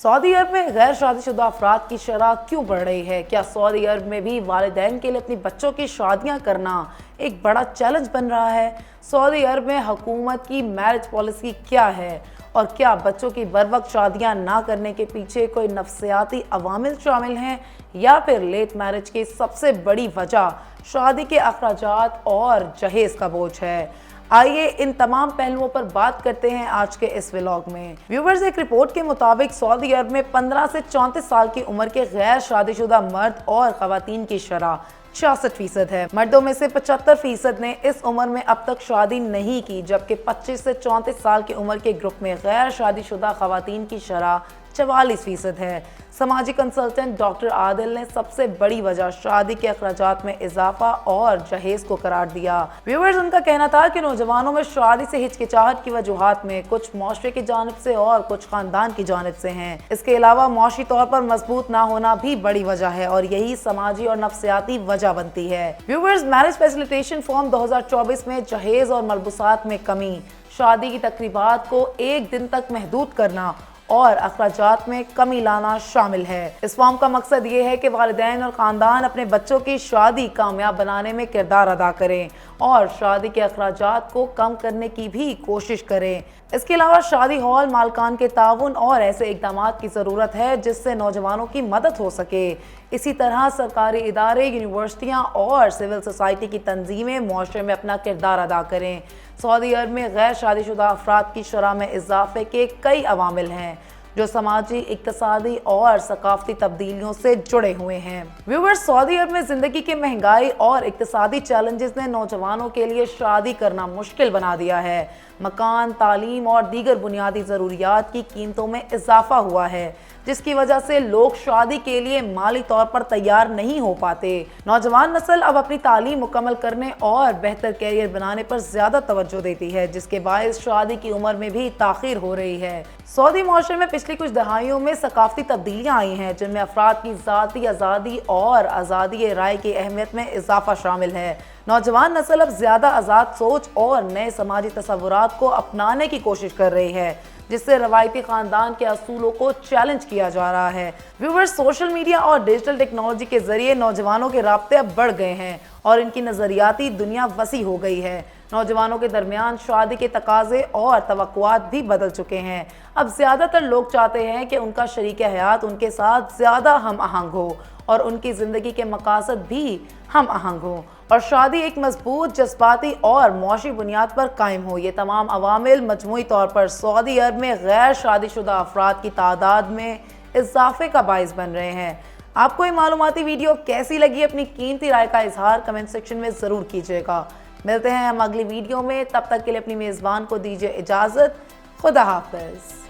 Saudi अरब में गैर शादीशुदा अफराद की शरह क्यों बढ़ रही है? क्या सऊदी अरब में भी वालिदैन के लिए अपनी बच्चों की शादियां करना एक बड़ा चैलेंज बन रहा है? सऊदी अरब में हुकूमत की मैरिज पॉलिसी क्या है और क्या बच्चों की बरवक्त शादियां ना करने के पीछे कोई नफ्सियाती अवामिल शामिल हैं या फिर लेट मैरिज की सबसे बड़ी वजह शादी के अखराजात और जहेज का बोझ है? आइए इन तमाम पहलुओं पर बात करते हैं आज के इस व्लॉग में। व्यूवर्स, एक रिपोर्ट के मुताबिक सऊदी अरब में 15 से 34 साल की उम्र के गैर शादीशुदा मर्द और खवातीन की शरह 66% है। मर्दों में से 75% ने इस उम्र में अब तक शादी नहीं की, जबकि 25 से 34 साल की उम्र के ग्रुप में गैर शादीशुदा खवातीन की शरह 44% है। समाजी कंसल्टेंट डॉक्टर आदिल ने सबसे बड़ी वजह शादी के अखराजात में इजाफा और जहेज को करार दिया। व्यूअर्स, उनका कहना था कि नौजवानों में शादी से हिचकिचाहट की वजूहात में कुछ मुआशरे की जानिब से और कुछ खानदान की जानिब से हैं। इसके अलावा मुआशी तौर पर मजबूत ना होना भी बड़ी वजह है और यही समाजी और नफ्सियाती वजह बनती है। व्यूअर्स, मैरिज फैसिलिटेशन फॉर्म 2024 में जहेज और मलबूसात में कमी, शादी की तकरीबात को एक दिन तक महदूद करना और अखराजात में कमी लाना शामिल है। इस फॉर्म का मकसद ये है कि वालिदैन और ख़ानदान अपने बच्चों की शादी कामयाब बनाने में किरदार अदा करें और शादी के अखराजात को कम करने की भी कोशिश करें। इसके अलावा शादी हॉल मालकान के ताउन और ऐसे इकदाम की ज़रूरत है जिससे नौजवानों की मदद हो सके। इसी तरह सरकारी इदारे, यूनिवर्सिटियाँ और सिविल सोसाइटी की तंजीमें मुआशरे में अपना किरदार अदा करें। सऊदी अरब में गैर शादीशुदा अफराद की शरह में इजाफे के कई अवामिल हैं जो समाजी, इक्तसादी और सकाफती तब्दीलियों से जुड़े हुए हैं। व्यूअर्स, सऊदी अरब में जिंदगी की महंगाई और इक्तसादी चैलेंजेस ने नौजवानों के लिए शादी करना मुश्किल बना दिया है। मकान, तालीम और दीगर बुनियादी ज़रूरियात की कीमतों में इजाफा हुआ है, जिसकी वजह से लोग शादी के लिए माली तौर पर तैयार नहीं हो पाते। नौजवान नस्ल अब अपनी तालीम मुकम्मल करने और बेहतर कैरियर बनाने पर ज़्यादा तवज्जो देती है, जिसके बायस शादी की उम्र में भी ताख़ीर हो रही है। सऊदी मुआशरे में पिछली कुछ दहाइयों में सकाफती तब्दीलियाँ आई हैं, जिनमें अफराद की ज़ाती आज़ादी और आज़ादी राय की अहमियत में इजाफा शामिल है। नौजवान नस्ल अब ज़्यादा आज़ाद सोच और नए समाजी तसव्वुरात को अपनाने की कोशिश कर रही है, जिससे रवायती खानदान के असूलों को चैलेंज किया जा रहा है। व्यूअर्स, सोशल मीडिया और डिजिटल टेक्नोलॉजी के जरिए नौजवानों के राब्ते अब बढ़ गए हैं और इनकी नज़रियाती दुनिया वसी हो गई है। नौजवानों के दरमियान शादी के तकाजे और तवक्कुआत भी बदल चुके हैं। अब ज़्यादातर लोग चाहते हैं कि उनका शरीक हयात उनके साथ ज़्यादा हम आहंग हो और उनकी ज़िंदगी के मकासद भी हम आहंग हो और शादी एक मजबूत, जज्बाती और मुआशी बुनियाद पर कायम हो। ये तमाम अवामिल मजमूई तौर पर सऊदी अरब में गैर शादीशुदा अफराद की तादाद में इजाफे का बाइस बन रहे हैं। आपको ये मालूमाती वीडियो कैसी लगी? अपनी कीमती राय का इजहार कमेंट सेक्शन में ज़रूर कीजिएगा। मिलते हैं हम अगली वीडियो में, तब तक के लिए अपनी मेज़बान को दीजिए इजाज़त। खुदा हाफ़िज़।